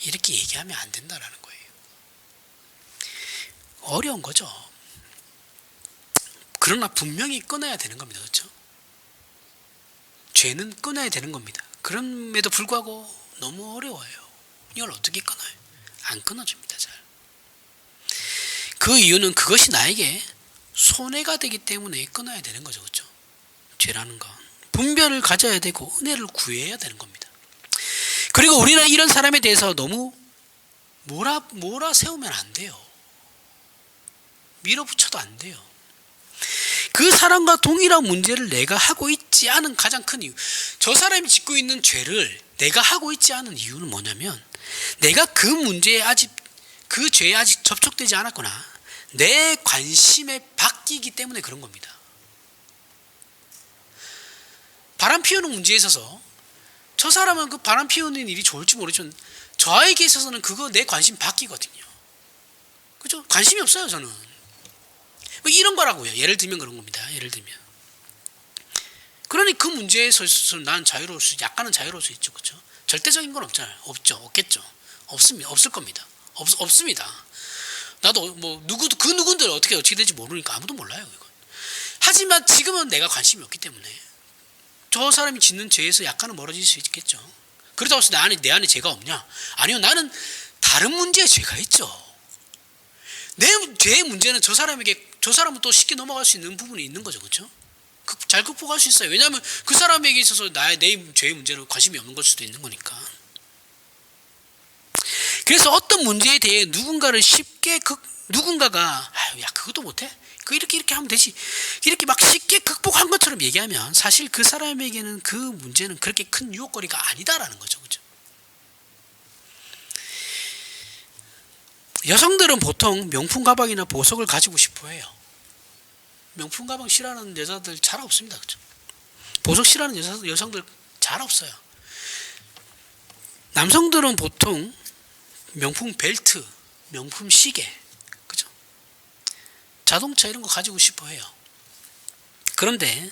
이렇게 얘기하면 안 된다라는 거예요. 어려운 거죠. 그러나 분명히 끊어야 되는 겁니다. 그렇죠? 죄는 끊어야 되는 겁니다. 그럼에도 불구하고 너무 어려워요. 이걸 어떻게 끊어요? 안 끊어집니다. 잘. 그 이유는 그것이 나에게 손해가 되기 때문에 끊어야 되는 거죠. 그렇죠? 죄라는 건 분별을 가져야 되고 은혜를 구해야 되는 겁니다. 그리고 우리는 이런 사람에 대해서 너무 몰아세우면 안 돼요. 밀어붙여도 안 돼요. 그 사람과 동일한 문제를 내가 하고 있지 않은 가장 큰 이유, 저 사람이 짓고 있는 죄를 내가 하고 있지 않은 이유는 뭐냐면 내가 그 문제에 아직, 그 죄에 아직 접촉되지 않았거나 내 관심에 바뀌기 때문에 그런 겁니다. 바람 피우는 문제에 있어서 저 사람은 그 바람 피우는 일이 좋을지 모르지만 저에게 있어서는 그거 내 관심 바뀌거든요. 그죠? 관심이 없어요. 저는 이런 거라고요. 예를 들면 그런 겁니다. 예를 들면 그러니 그 문제에서 난 자유로울 수, 약간은 자유로울 수 있죠. 그렇죠? 절대적인 건 없잖아요. 없겠죠. 없습니다. 없을 겁니다. 없습니다. 나도 뭐 그 누군들 어떻게 될지 모르니까 아무도 몰라요. 이건. 하지만 지금은 내가 관심이 없기 때문에 저 사람이 짓는 죄에서 약간은 멀어질 수 있겠죠. 그렇다고 해서 내 안에 죄가 없냐? 아니요. 나는 다른 문제에 죄가 있죠. 내 죄의 문제는 저 사람은 또 쉽게 넘어갈 수 있는 부분이 있는 거죠. 그렇죠? 잘 극복할 수 있어요. 왜냐하면 그 사람에게 있어서 내 죄의 문제로 관심이 없는 걸 수도 있는 거니까. 그래서 어떤 문제에 대해 누군가가 야 그것도 못해? 이렇게 하면 되지. 이렇게 막 쉽게 극복한 것처럼 얘기하면 사실 그 사람에게는 그 문제는 그렇게 큰 유혹거리가 아니다라는 거죠. 그죠? 여성들은 보통 명품 가방이나 보석을 가지고 싶어 해요. 명품 가방 싫어하는 여자들 잘 없습니다. 그죠? 보석 싫어하는 여성들 잘 없어요. 남성들은 보통 명품 벨트, 명품 시계, 그죠? 자동차 이런 거 가지고 싶어 해요. 그런데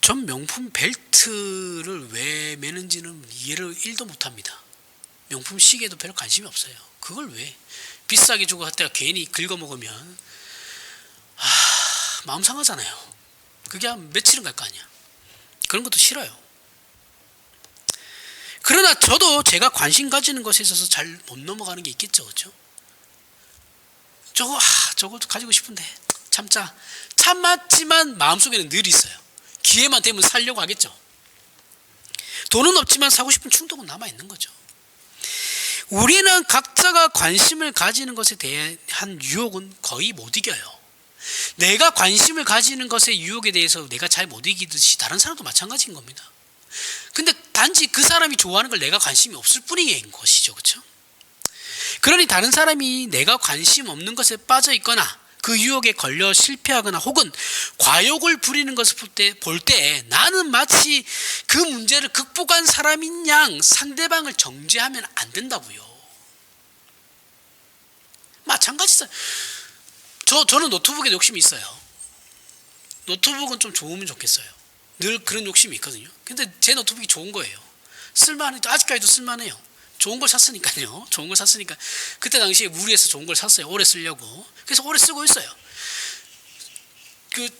전 명품 벨트를 왜 매는지는 이해를 1도 못합니다. 명품 시계도 별로 관심이 없어요. 그걸 왜 비싸게 주고 갔다가 괜히 긁어먹으면 마음 상하잖아요. 그게 한 며칠은 갈 거 아니야. 그런 것도 싫어요. 그러나 저도 제가 관심 가지는 것에 있어서 잘 못 넘어가는 게 있겠죠. 그렇죠? 저것도 가지고 싶은데 참았지만 마음속에는 늘 있어요. 기회만 되면 사려고 하겠죠. 돈은 없지만 사고 싶은 충동은 남아있는 거죠. 우리는 각자가 관심을 가지는 것에 대한 유혹은 거의 못 이겨요. 내가 관심을 가지는 것의 유혹에 대해서 내가 잘 못 이기듯이 다른 사람도 마찬가지인 겁니다. 근데 단지 그 사람이 좋아하는 걸 내가 관심이 없을 뿐인 것이죠. 그렇죠? 그러니 다른 사람이 내가 관심 없는 것에 빠져 있거나 그 유혹에 걸려 실패하거나 혹은 과욕을 부리는 것을 볼 때 나는 마치 그 문제를 극복한 사람인 양 상대방을 정죄하면 안 된다고요. 마찬가지죠. 저는 노트북에 욕심이 있어요. 노트북은 좀 좋으면 좋겠어요. 늘 그런 욕심이 있거든요. 근데 제 노트북이 좋은 거예요. 쓸만해도 아직까지도 쓸만해요. 좋은 걸 샀으니까요. 좋은 걸 샀으니까 그때 당시에 무리해서 좋은 걸 샀어요. 오래 쓰려고. 그래서 오래 쓰고 있어요.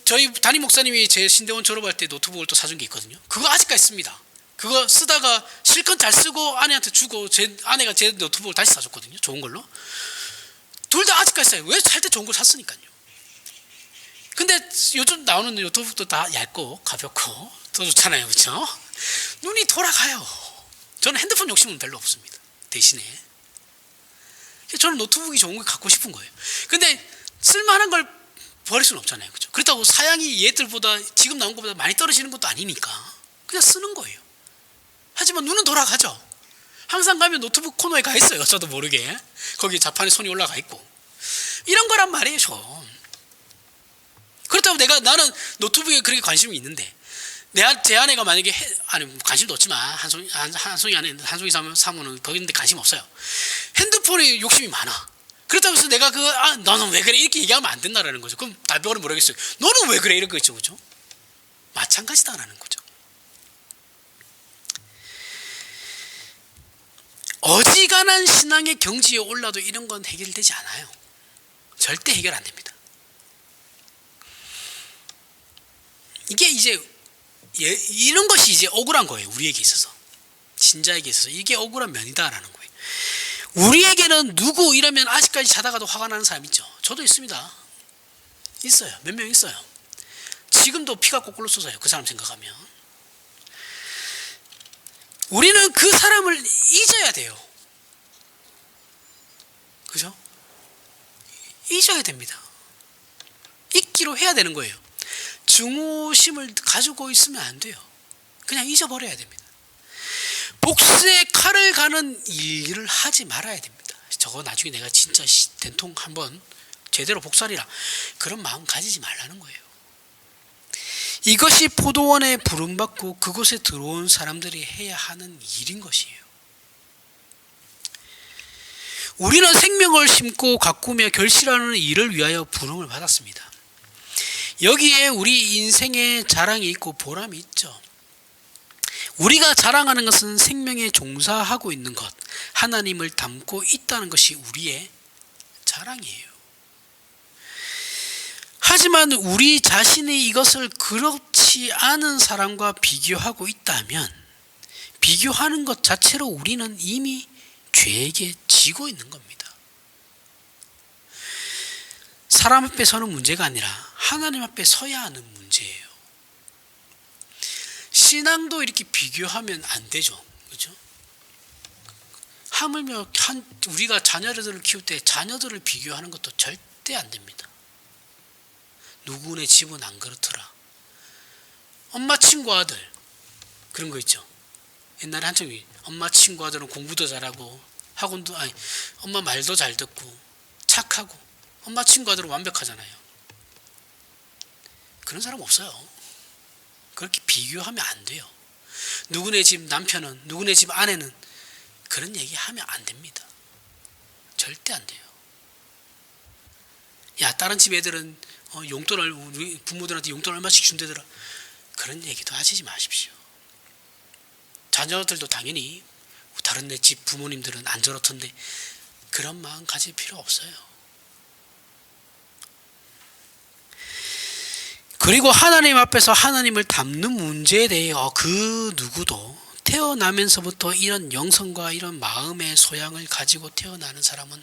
저희 담임 목사님이 제 신대원 졸업할 때 노트북을 또 사준 게 있거든요. 그거 아직까지 씁니다. 그거 쓰다가 실컷 잘 쓰고 아내한테 주고 제 아내가 제 노트북을 다시 사줬거든요. 좋은 걸로. 둘 다 아직까지 써요. 왜 살 때 좋은 걸 샀으니까요. 근데 요즘 나오는 노트북도 다 얇고 가볍고 더 좋잖아요. 그렇죠? 눈이 돌아가요. 저는 핸드폰 욕심은 별로 없습니다. 대신에 저는 노트북이 좋은 걸 갖고 싶은 거예요. 근데 쓸만한 걸 버릴 수는 없잖아요. 그렇죠? 그렇다고 사양이 얘들보다 지금 나온 것보다 많이 떨어지는 것도 아니니까 그냥 쓰는 거예요. 하지만 눈은 돌아가죠. 항상 가면 노트북 코너에 가 있어요. 저도 모르게 거기 자판에 손이 올라가 있고 이런 거란 말이에요. 그렇다고 나는 노트북에 그렇게 관심이 있는데 제 아내가 만약에 관심도 없지만 한송이 안에 한송이 사무는 거기 있는데 관심 없어요. 핸드폰에 욕심이 많아. 그렇다고 해서 내가 너는 왜 그래 이렇게 얘기하면 안 된다라는 거죠. 그럼 답변을 모르겠어요. 너는 왜 그래 이런 거죠. 그죠? 마찬가지다라는 거죠. 어지간한 신앙의 경지에 올라도 이런 건 해결되지 않아요. 절대 해결 안 됩니다. 이게 이제 이런 것이 이제 억울한 거예요. 우리에게 있어서. 신자에게 있어서 이게 억울한 면이다라는 거예요. 우리에게는 누구 이러면 아직까지 자다가도 화가 나는 사람 있죠. 저도 있습니다. 있어요. 몇 명 있어요. 지금도 피가 거꾸로 쏟아요. 그 사람 생각하면. 우리는 그 사람을 잊어야 돼요. 그죠? 잊어야 됩니다. 잊기로 해야 되는 거예요. 증오심을 가지고 있으면 안 돼요. 그냥 잊어버려야 됩니다. 복수의 칼을 가는 일을 하지 말아야 됩니다. 저거 나중에 내가 진짜 된통 한번 제대로 복수하리라 그런 마음 가지지 말라는 거예요. 이것이 포도원에 부름받고 그곳에 들어온 사람들이 해야 하는 일인 것이에요. 우리는 생명을 심고 가꾸며 결실하는 일을 위하여 부름을 받았습니다. 여기에 우리 인생의 자랑이 있고 보람이 있죠. 우리가 자랑하는 것은 생명에 종사하고 있는 것, 하나님을 닮고 있다는 것이 우리의 자랑이에요. 하지만 우리 자신이 이것을 그렇지 않은 사람과 비교하고 있다면 비교하는 것 자체로 우리는 이미 죄에게 지고 있는 겁니다. 사람 앞에 서는 문제가 아니라 하나님 앞에 서야 하는 문제예요. 신앙도 이렇게 비교하면 안 되죠. 그렇죠? 하물며 우리가 자녀들을 키울 때 자녀들을 비교하는 것도 절대 안 됩니다. 누구네 집은 안 그렇더라. 엄마 친구 아들 그런 거 있죠. 옛날에 한참 엄마 친구 아들은 공부도 잘하고 학원도 엄마 말도 잘 듣고 착하고 엄마 친구 아들은 완벽하잖아요. 그런 사람 없어요. 그렇게 비교하면 안 돼요. 누구네 집 남편은 누구네 집 아내는 그런 얘기 하면 안 됩니다. 절대 안 돼요. 야 다른 집 애들은 용돈을 우리 부모들한테 용돈 얼마씩 준대더라. 그런 얘기도 하시지 마십시오. 자녀들도 당연히 다른 내 집 부모님들은 안 저렇던데 그런 마음 가질 필요 없어요. 그리고 하나님 앞에서 하나님을 닮는 문제에 대해 그 누구도 태어나면서부터 이런 영성과 이런 마음의 소양을 가지고 태어나는 사람은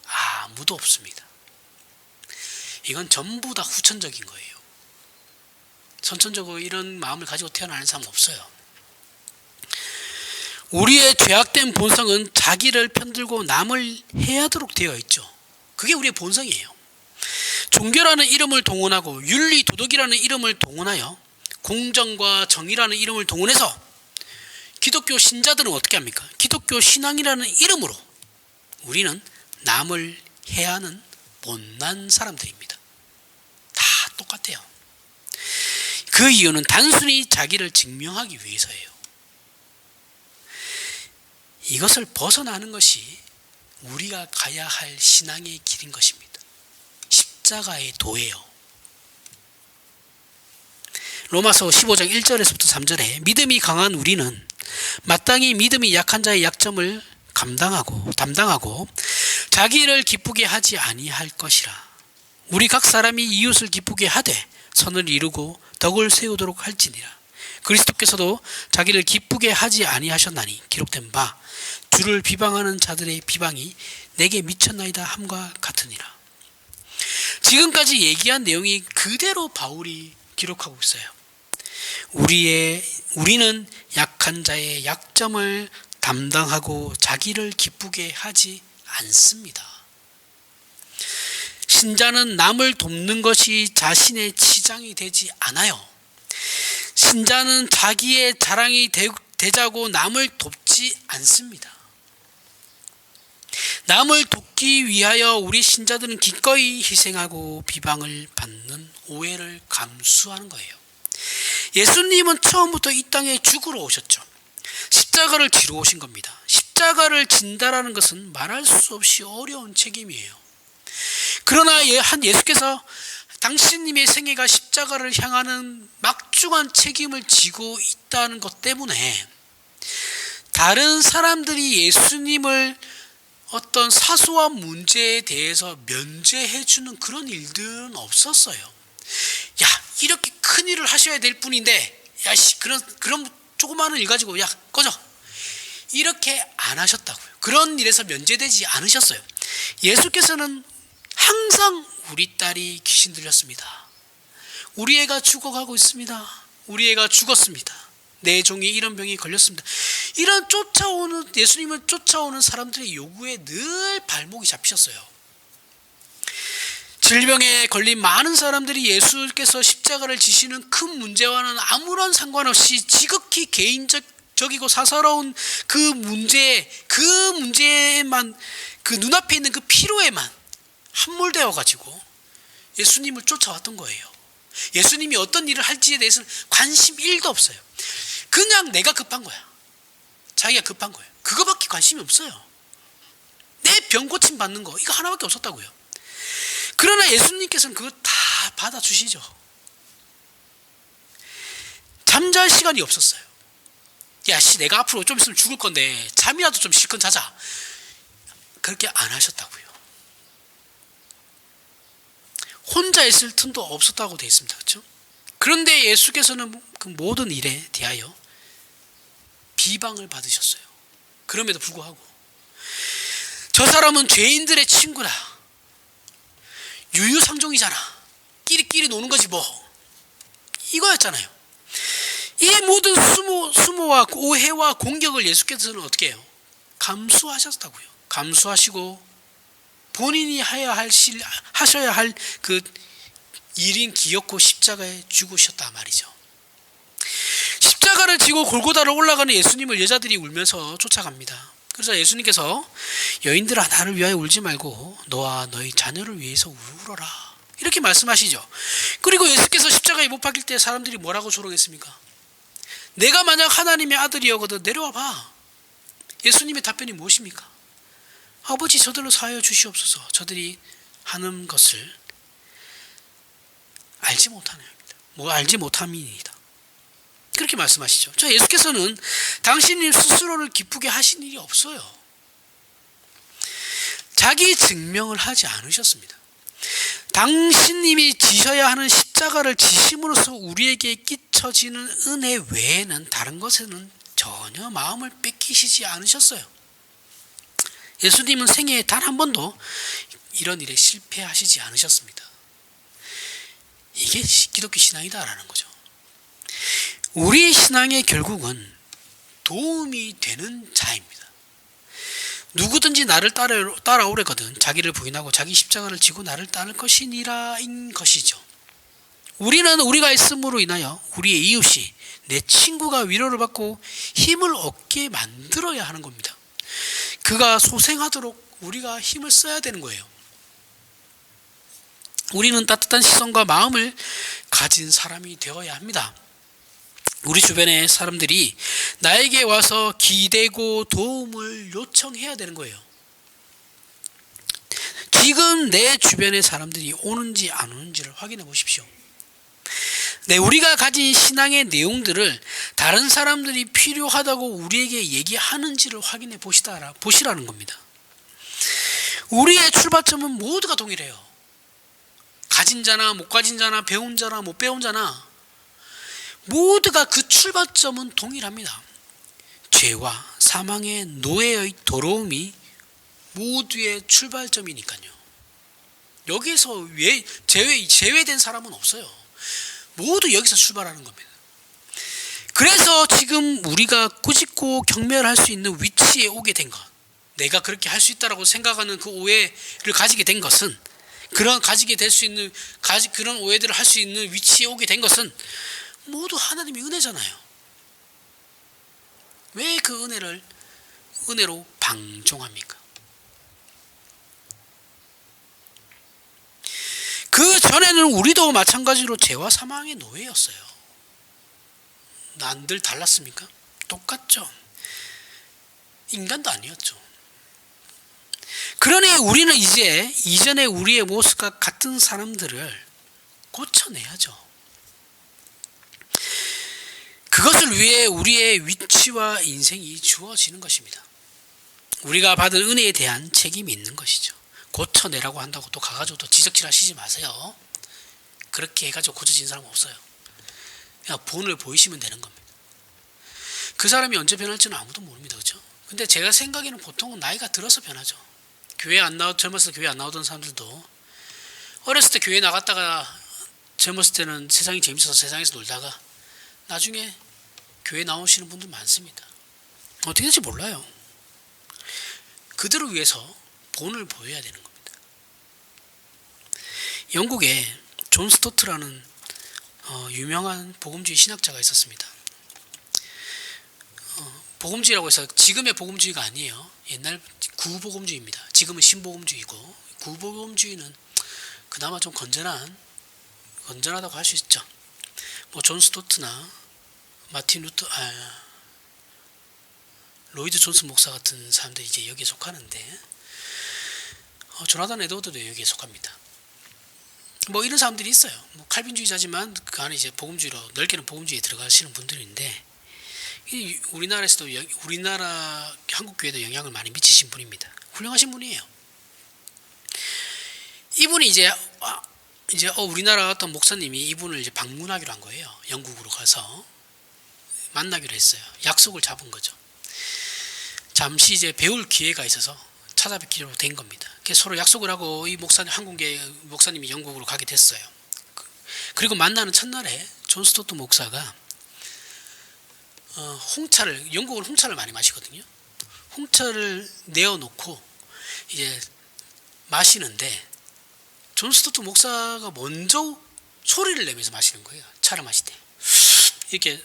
아무도 없습니다. 이건 전부 다 후천적인 거예요. 선천적으로 이런 마음을 가지고 태어나는 사람은 없어요. 우리의 죄악된 본성은 자기를 편들고 남을 해하도록 되어 있죠. 그게 우리의 본성이에요. 종교라는 이름을 동원하고 윤리, 도덕이라는 이름을 동원하여 공정과 정의라는 이름을 동원해서 기독교 신자들은 어떻게 합니까? 기독교 신앙이라는 이름으로 우리는 남을 해하는 못난 사람들입니다. 다 똑같아요. 그 이유는 단순히 자기를 증명하기 위해서예요. 이것을 벗어나는 것이 우리가 가야 할 신앙의 길인 것입니다. 십자가의 도예요. 로마서 15장 1절에서부터 3절에 믿음이 강한 우리는 마땅히 믿음이 약한 자의 약점을 담당하고 자기를 기쁘게 하지 아니할 것이라. 우리 각 사람이 이웃을 기쁘게 하되 선을 이루고 덕을 세우도록 할지니라. 그리스도께서도 자기를 기쁘게 하지 아니하셨나니 기록된 바 주를 비방하는 자들의 비방이 내게 미쳤나이다 함과 같으니라. 지금까지 얘기한 내용이 그대로 바울이 기록하고 있어요. 우리는 약한 자의 약점을 담당하고 자기를 기쁘게 하지 않습니다. 신자는 남을 돕는 것이 자신의 치장이 되지 않아요. 신자는 자기의 자랑이 되자고 남을 돕지 않습니다. 남을 돕기 위하여 우리 신자들은 기꺼이 희생하고 비방을 받는 오해를 감수하는 거예요. 예수님은 처음부터 이 땅에 죽으러 오셨죠. 십자가를 지러 오신 겁니다. 십자가를 진다라는 것은 말할 수 없이 어려운 책임이에요. 그러나 예수께서 당신님의 생애가 십자가를 향하는 막중한 책임을 지고 있다는 것 때문에 다른 사람들이 예수님을 어떤 사소한 문제에 대해서 면제해주는 그런 일들은 없었어요. 야, 이렇게 큰 일을 하셔야 될 분인데, 야, 그런 조그마한 일 가지고, 야, 꺼져. 이렇게 안 하셨다고요. 그런 일에서 면제되지 않으셨어요. 예수께서는 항상 우리 딸이 귀신 들렸습니다. 우리 애가 죽어가고 있습니다. 우리 애가 죽었습니다. 내 종이 이런 병이 걸렸습니다. 이런 예수님을 쫓아오는 사람들의 요구에 늘 발목이 잡히셨어요. 질병에 걸린 많은 사람들이 예수께서 십자가를 지시는 큰 문제와는 아무런 상관없이 지극히 개인적이고 사사로운 그 문제에만, 그 눈앞에 있는 그 피로에만 함몰되어 가지고 예수님을 쫓아왔던 거예요. 예수님이 어떤 일을 할지에 대해서는 관심 1도 없어요. 그냥 내가 급한 거야. 자기가 급한 거예요. 그거밖에 관심이 없어요. 내 병 고침 받는 거, 이거 하나밖에 없었다고요. 그러나 예수님께서는 그거 다 받아주시죠. 잠잘 시간이 없었어요. 야, 내가 앞으로 좀 있으면 죽을 건데 잠이라도 좀 실컷 자자. 그렇게 안 하셨다고요. 혼자 있을 틈도 없었다고 되어 있습니다. 그렇죠? 그런데 예수께서는 그 모든 일에 대하여 비방을 받으셨어요. 그럼에도 불구하고 저 사람은 죄인들의 친구라. 유유상종이잖아. 끼리끼리 노는 거지 뭐. 이거였잖아요. 이 모든 수모와 오해와 공격을 예수께서는 어떻게 해요? 감수하셨다고요. 감수하시고 본인이 하셔야 할 그 일인 기엽고 십자가에 죽으셨다 말이죠. 십자가를 지고 골고다를 올라가는 예수님을 여자들이 울면서 쫓아갑니다. 그래서 예수님께서 여인들아, 나를 위하여 울지 말고 너와 너희 자녀를 위해서 울어라, 이렇게 말씀하시죠. 그리고 예수께서 십자가에 못 박힐 때 사람들이 뭐라고 조롱했습니까? 내가 만약 하나님의 아들이었거든 내려와 봐. 예수님의 답변이 무엇입니까? 아버지, 저들로 사하여 주시옵소서. 저들이 하는 것을 알지 못함이니이다. 그렇게 말씀하시죠. 예수께서는 당신님 스스로를 기쁘게 하신 일이 없어요. 자기 증명을 하지 않으셨습니다. 당신님이 지셔야 하는 십자가를 지심으로써 우리에게 끼쳐지는 은혜 외에는 다른 것에는 전혀 마음을 뺏기시지 않으셨어요. 예수님은 생애에 단 한 번도 이런 일에 실패하시지 않으셨습니다. 이게 기독교 신앙이다라는 거죠. 우리 신앙의 결국은 도움이 되는 자입니다. 누구든지 나를 따라오려거든 자기를 부인하고 자기 십자가를 지고 나를 따를 것이니라인 것이죠. 우리는 우리가 있음으로 인하여 우리의 이웃이 내 친구가 위로를 받고 힘을 얻게 만들어야 하는 겁니다. 그가 소생하도록 우리가 힘을 써야 되는 거예요. 우리는 따뜻한 시선과 마음을 가진 사람이 되어야 합니다. 우리 주변의 사람들이 나에게 와서 기대고 도움을 요청해야 되는 거예요. 지금 내 주변의 사람들이 오는지 안 오는지를 확인해 보십시오. 네, 우리가 가진 신앙의 내용들을 다른 사람들이 필요하다고 우리에게 얘기하는지를 확인해 보시라는 겁니다. 우리의 출발점은 모두가 동일해요. 가진 자나 못 가진 자나 배운 자나 못 배운 자나 모두가 그 출발점은 동일합니다. 죄와 사망의 노예의 더러움이 모두의 출발점이니까요. 여기서 왜 제외된 사람은 없어요. 모두 여기서 출발하는 겁니다. 그래서 지금 우리가 꾸짖고 경멸할 수 있는 위치에 오게 된 것, 내가 그렇게 할 수 있다라고 생각하는 그 오해를 가지게 된 것은, 가지게 될 수 있는 그런 오해들을 할 수 있는 위치에 오게 된 것은 모두 하나님의 은혜잖아요. 왜 그 은혜로 방종합니까? 그 전에는 우리도 마찬가지로 죄와 사망의 노예였어요. 남들 달랐습니까? 똑같죠. 인간도 아니었죠. 그러니 우리는 이제 이전에 우리의 모습과 같은 사람들을 고쳐내야죠. 그것을 위해 우리의 위치와 인생이 주어지는 것입니다. 우리가 받은 은혜에 대한 책임이 있는 것이죠. 고쳐내라고 한다고 또 가가지고 또 지적질 하시지 마세요. 그렇게 해가지고 고쳐진 사람은 없어요. 그냥 본을 보이시면 되는 겁니다. 그 사람이 언제 변할지는 아무도 모릅니다. 그렇죠? 근데 제가 생각에는 보통은 나이가 들어서 변하죠. 젊었을 때 교회 안 나오던 사람들도 어렸을 때 교회 나갔다가 젊었을 때는 세상이 재밌어서 세상에서 놀다가 나중에 교회 나오시는 분들 많습니다. 어떻게 될지 몰라요. 그들을 위해서 본을 보여야 되는 겁니다. 영국에 존 스토트라는 유명한 복음주의 신학자가 있었습니다. 복음주의라고 해서 지금의 복음주의가 아니에요. 옛날 구복음주의입니다. 지금은 신복음주의고, 구복음주의는 그나마 좀 건전하다고 할 수 있죠. 존 스토트나 로이드 존슨 목사 같은 사람들이 이제 여기에 속하는데, 조나단 에드워드도 여기에 속합니다. 이런 사람들이 있어요. 칼빈주의자지만 그 안에 이제 복음주의로 넓게는 복음주의에 들어가시는 분들인데, 우리나라에서도 우리나라 한국 교회도 영향을 많이 미치신 분입니다. 훌륭하신 분이에요. 이분이 이제 우리나라 어떤 목사님이 이분을 이제 방문하기로 한 거예요. 영국으로 가서 만나기로 했어요. 약속을 잡은 거죠. 잠시 이제 배울 기회가 있어서 찾아뵙기로 된 겁니다. 서로 약속을 하고 이 한국계 목사님이 영국으로 가게 됐어요. 그리고 만나는 첫날에 존 스토트 목사가 영국은 홍차를 많이 마시거든요. 홍차를 내어놓고 이제 마시는데 존 스토트 목사가 먼저 소리를 내면서 마시는 거예요. 차를 마실 때 이렇게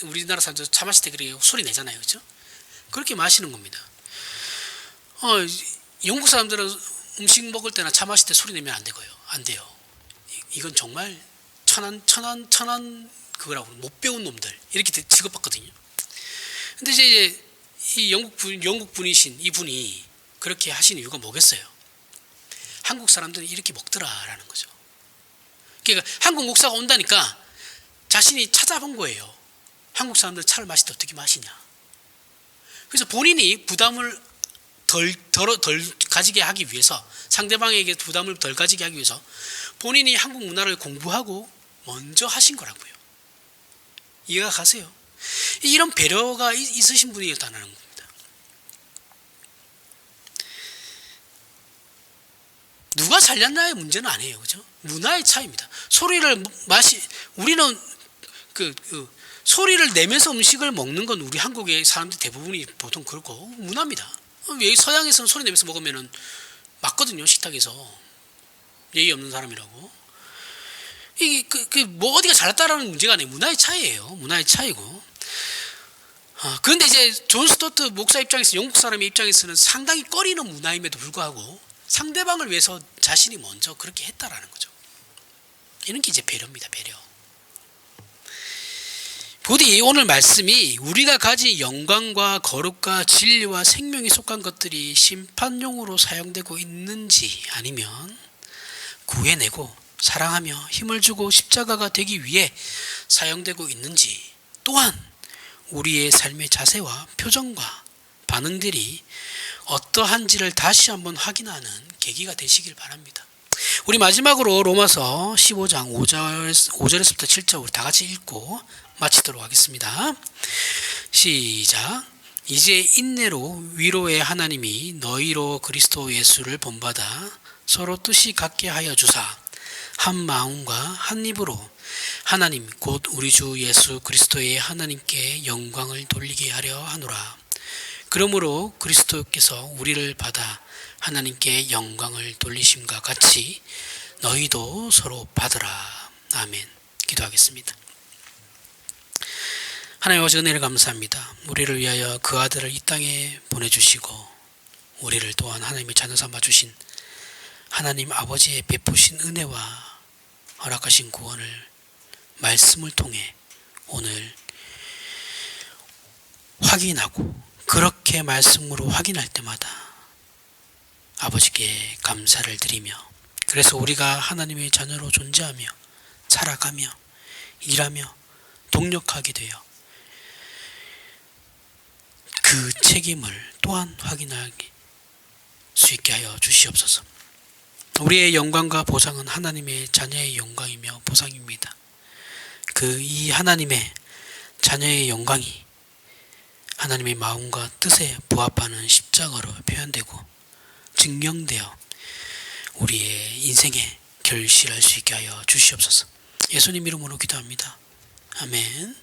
우리나라 사람들 차 마실 때 그렇게 소리 내잖아요, 그렇죠? 그렇게 마시는 겁니다. 영국 사람들은 음식 먹을 때나 차 마실 때 소리 내면 안 돼요. 이건 정말 천한 그거라고 못 배운 놈들 이렇게 취급받거든요. 근데 이제 이 영국 분이신 이분이 그렇게 하시는 이유가 뭐겠어요? 한국 사람들은 이렇게 먹더라라는 거죠. 그러니까 한국 목사가 온다니까 자신이 찾아본 거예요. 한국 사람들 차를 마실 때 어떻게 마시냐. 그래서 본인이 부담을 덜 가지게 하기 위해서, 상대방에게 부담을 덜 가지게 하기 위해서 본인이 한국 문화를 공부하고 먼저 하신 거라고요. 이해가 가세요? 이런 배려가 있으신 분이었다는 겁니다. 누가 잘났나의 문제는 아니에요, 그죠? 문화의 차이입니다. 우리는 소리를 내면서 음식을 먹는 건 우리 한국의 사람들 대부분이 보통 그렇고 문화입니다. 왜 서양에서는 소리 내면서 먹으면은 맞거든요, 식탁에서. 예의 없는 사람이라고. 이게 뭐 어디가 잘났다라는 문제가 아니에요. 문화의 차이예요. 문화의 차이고. 그런데 이제 존 스토트 목사 입장에서, 영국 사람의 입장에서는 상당히 꺼리는 문화임에도 불구하고 상대방을 위해서 자신이 먼저 그렇게 했다라는 거죠. 이런 게 이제 배려입니다. 배려. 부디 오늘 말씀이 우리가 가진 영광과 거룩과 진리와 생명에 속한 것들이 심판용으로 사용되고 있는지, 아니면 구해내고 사랑하며 힘을 주고 십자가가 되기 위해 사용되고 있는지, 또한 우리의 삶의 자세와 표정과 반응들이 어떠한지를 다시 한번 확인하는 계기가 되시길 바랍니다. 우리 마지막으로 로마서 15장 5절에서부터 7절 우리 다 같이 읽고 마치도록 하겠습니다. 시작. 이제 인내로 위로의 하나님이 너희로 그리스도 예수를 본받아 서로 뜻이 같게 하여 주사 한 마음과 한 입으로 하나님 곧 우리 주 예수 그리스도의 하나님께 영광을 돌리게 하려 하노라. 그러므로 그리스도께서 우리를 받아 하나님께 영광을 돌리심과 같이 너희도 서로 받으라. 아멘. 기도하겠습니다. 하나님 아버지, 은혜를 감사합니다. 우리를 위하여 그 아들을 이 땅에 보내주시고 우리를 또한 하나님의 자녀 삼아주신 하나님 아버지의 베푸신 은혜와 허락하신 구원을 말씀을 통해 오늘 확인하고, 그렇게 말씀으로 확인할 때마다 아버지께 감사를 드리며, 그래서 우리가 하나님의 자녀로 존재하며 살아가며 일하며 동력하게 되어 그 책임을 또한 확인할 수 있게 하여 주시옵소서. 우리의 영광과 보상은 하나님의 자녀의 영광이며 보상입니다. 이 하나님의 자녀의 영광이 하나님의 마음과 뜻에 부합하는 십자가로 표현되고 증명되어 우리의 인생에 결실할 수 있게 하여 주시옵소서. 예수님 이름으로 기도합니다. 아멘.